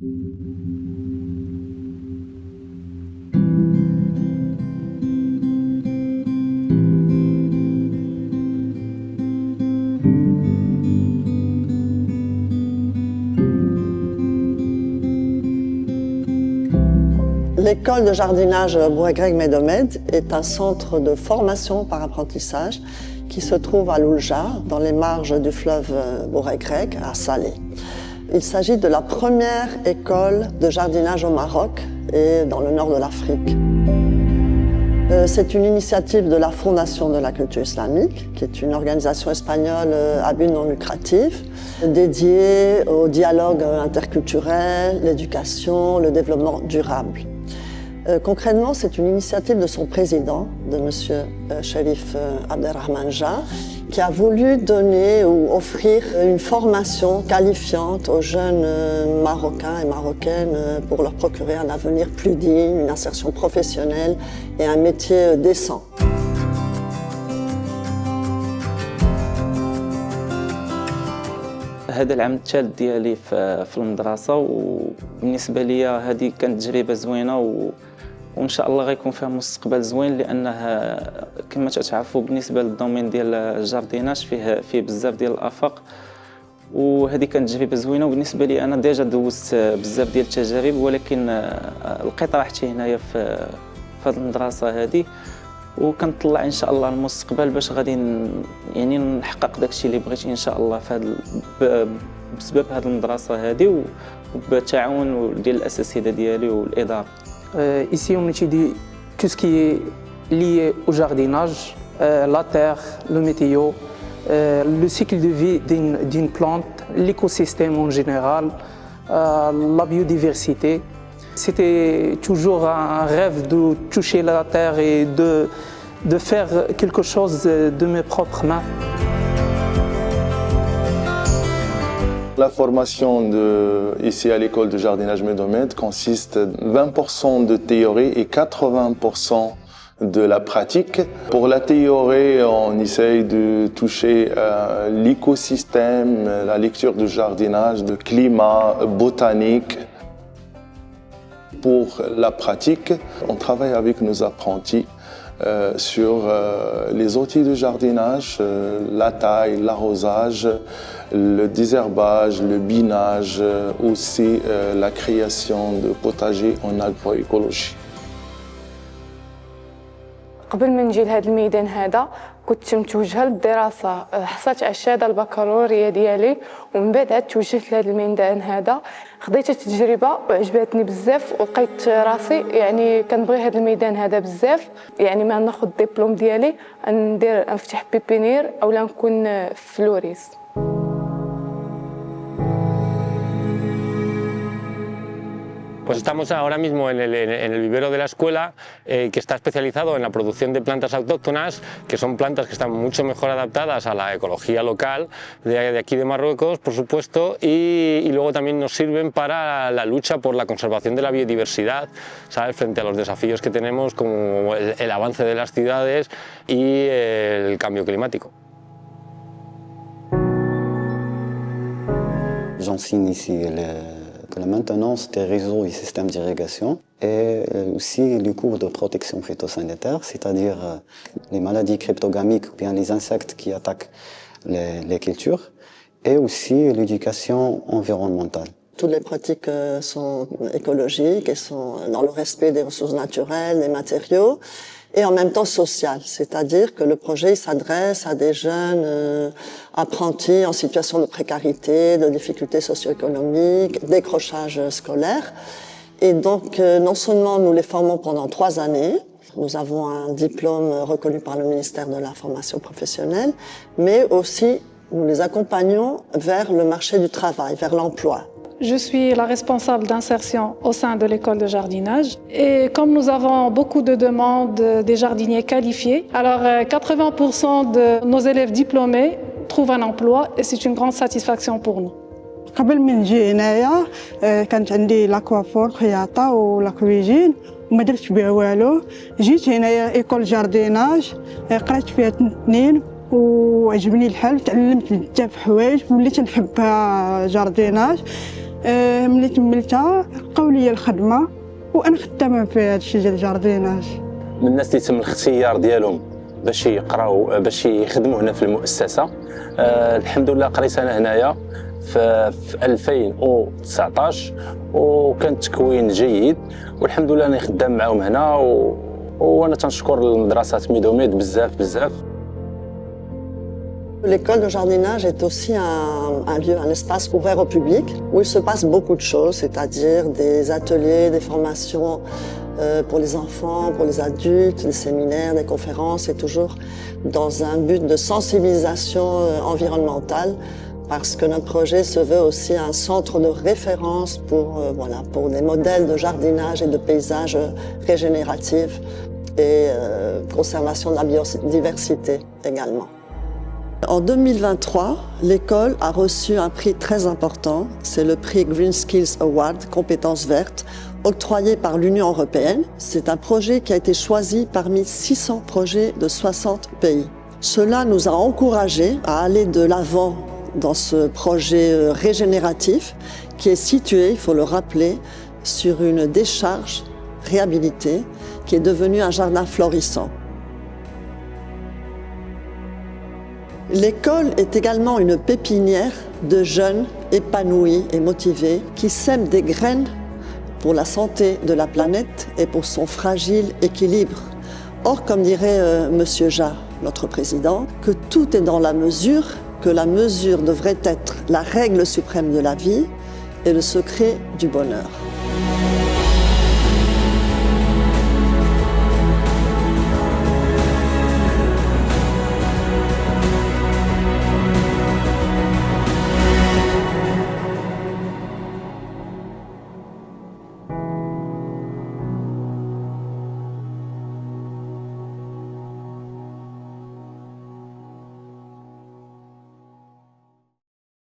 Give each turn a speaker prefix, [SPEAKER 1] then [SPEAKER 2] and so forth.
[SPEAKER 1] L'école de jardinage Bouagreg-Medomed est un centre de formation par apprentissage qui se trouve à Loulja, dans les marges du fleuve Bouagreg, à Salé. Il s'agit de la première école de jardinage au Maroc et dans le nord de l'Afrique. C'est une initiative de la Fondation de la culture islamique, qui est une organisation espagnole à but non lucratif, dédiée au dialogue interculturel, l'éducation, le développement durable. Concrètement, c'est une initiative de son président, de M. Cherif Abderrahman Jah, qui a voulu donner ou offrir une formation qualifiante aux jeunes Marocains et Marocaines pour leur procurer un avenir plus digne, une insertion professionnelle et un métier décent.
[SPEAKER 2] هذا العام الثالث ديالي في المدرسة، وبالنسبة لي هذه كانت تجربة زوينة وإن شاء الله غيكون فيها مستقبل زوين، لأنه كما تعرفوا بالنسبة للدومين ديال الجارديناج فيه بزاف ديال الآفاق، وهذه كانت تجربة زوينة. وبالنسبة لي أنا ديجا دوزت بزاف ديال التجارب، ولكن لقيت راحتي هنايا في هذه المدرسة هذه، وكنطلع ان شاء الله المستقبل باش غادي يعني نحقق داكشي اللي بغيت ان شاء الله بسبب هذه المدرسه هذه وبالتعاون ديال الاساتذه ديالي والاداره.
[SPEAKER 3] Ici on étudie tout ce qui est lié au jardinage, la terre, le météo, le cycle de vie d'une plante, l'écosystème en général, la biodiversité. C'était toujours un rêve de toucher la terre et de faire quelque chose de mes propres mains.
[SPEAKER 4] La formation ici à l'école de jardinage Medomed consiste 20% de théorie et 80% de la pratique. Pour la théorie, on essaye de toucher l'écosystème, la lecture du jardinage, le climat, botanique. Pour la pratique, on travaille avec nos apprentis sur les outils de jardinage, la taille, l'arrosage, le désherbage, le binage, aussi la création de potagers en agroécologie.
[SPEAKER 5] قبل ما نجي لهذا الميدان هذا كنت متوجهه للدراسه، حصلت على الشهاده البكالوريا ديالي ومن بعد عاد توجهت لهذا الميدان هذا. خديت التجربه وعجبتني بزاف ولقيت راسي يعني كنبغي هذا الميدان هذا بزاف، يعني ما ناخذ الدبلوم ديالي نفتح بيبينير اولا نكون فلوريست.
[SPEAKER 6] Pues estamos ahora mismo en el vivero de la escuela, que está especializado en la producción de plantas autóctonas, que son plantas que están mucho mejor adaptadas a la ecología local de aquí de Marruecos, por supuesto, y luego también nos sirven para la lucha por la conservación de la biodiversidad, ¿sabes? Frente a los desafíos que tenemos como el avance de las ciudades y el cambio climático.
[SPEAKER 7] J'enseigne ici la maintenance des réseaux et systèmes d'irrigation et aussi les cours de protection phytosanitaire, c'est-à-dire les maladies cryptogamiques ou bien les insectes qui attaquent les cultures, et aussi l'éducation environnementale.
[SPEAKER 1] Toutes les pratiques sont écologiques et sont dans le respect des ressources naturelles, des matériaux, et en même temps social, c'est-à-dire que le projet s'adresse à des jeunes apprentis en situation de précarité, de difficultés socio-économiques, décrochage scolaire. Et donc, non seulement nous les formons pendant 3 années, nous avons un diplôme reconnu par le ministère de la formation professionnelle, mais aussi nous les accompagnons vers le marché du travail, vers l'emploi.
[SPEAKER 8] Je suis la responsable d'insertion au sein de l'école de jardinage et comme nous avons beaucoup de demandes des jardiniers qualifiés, alors 80% de nos élèves diplômés trouvent un emploi et c'est une grande satisfaction pour nous.
[SPEAKER 9] قبل ما نجي هنايا كانت عندي لاكوافور خياطة ولا كويجين وما درتش بها والو. جيت هنايا ايكول جارديناج قرات فيها 2 وعجبني الحال، تعلمت بزاف حوايج وليت نحب جارديناج. ملي كملتها لقاو لي الخدمه وانا خدامه في هذا الشيء ديال الجارديناج.
[SPEAKER 10] من الناس اللي تم الاختيار ديالهم باش يقراو باش يخدموا هنا في المؤسسه. الحمد لله قريت انا هنايا في 2019 وكان تكوين جيد والحمد لله انا خدام معاهم هنا وانا تنشكر المدرسه ميدوميد بزاف.
[SPEAKER 1] L'école de jardinage est aussi un lieu, un espace ouvert au public où il se passe beaucoup de choses, c'est-à-dire des ateliers, des formations pour les enfants, pour les adultes, des séminaires, des conférences, et toujours dans un but de sensibilisation environnementale, parce que notre projet se veut aussi un centre de référence pour des modèles de jardinage et de paysage régénératifs et conservation de la biodiversité également. En 2023, l'école a reçu un prix très important, c'est le prix Green Skills Award, compétences vertes, octroyé par l'Union européenne. C'est un projet qui a été choisi parmi 600 projets de 60 pays. Cela nous a encouragés à aller de l'avant dans ce projet régénératif qui est situé, il faut le rappeler, sur une décharge réhabilitée qui est devenue un jardin florissant. L'école est également une pépinière de jeunes épanouis et motivés qui sèment des graines pour la santé de la planète et pour son fragile équilibre. Or, comme dirait Monsieur Jat, notre président, que tout est dans la mesure, que la mesure devrait être la règle suprême de la vie et le secret du bonheur.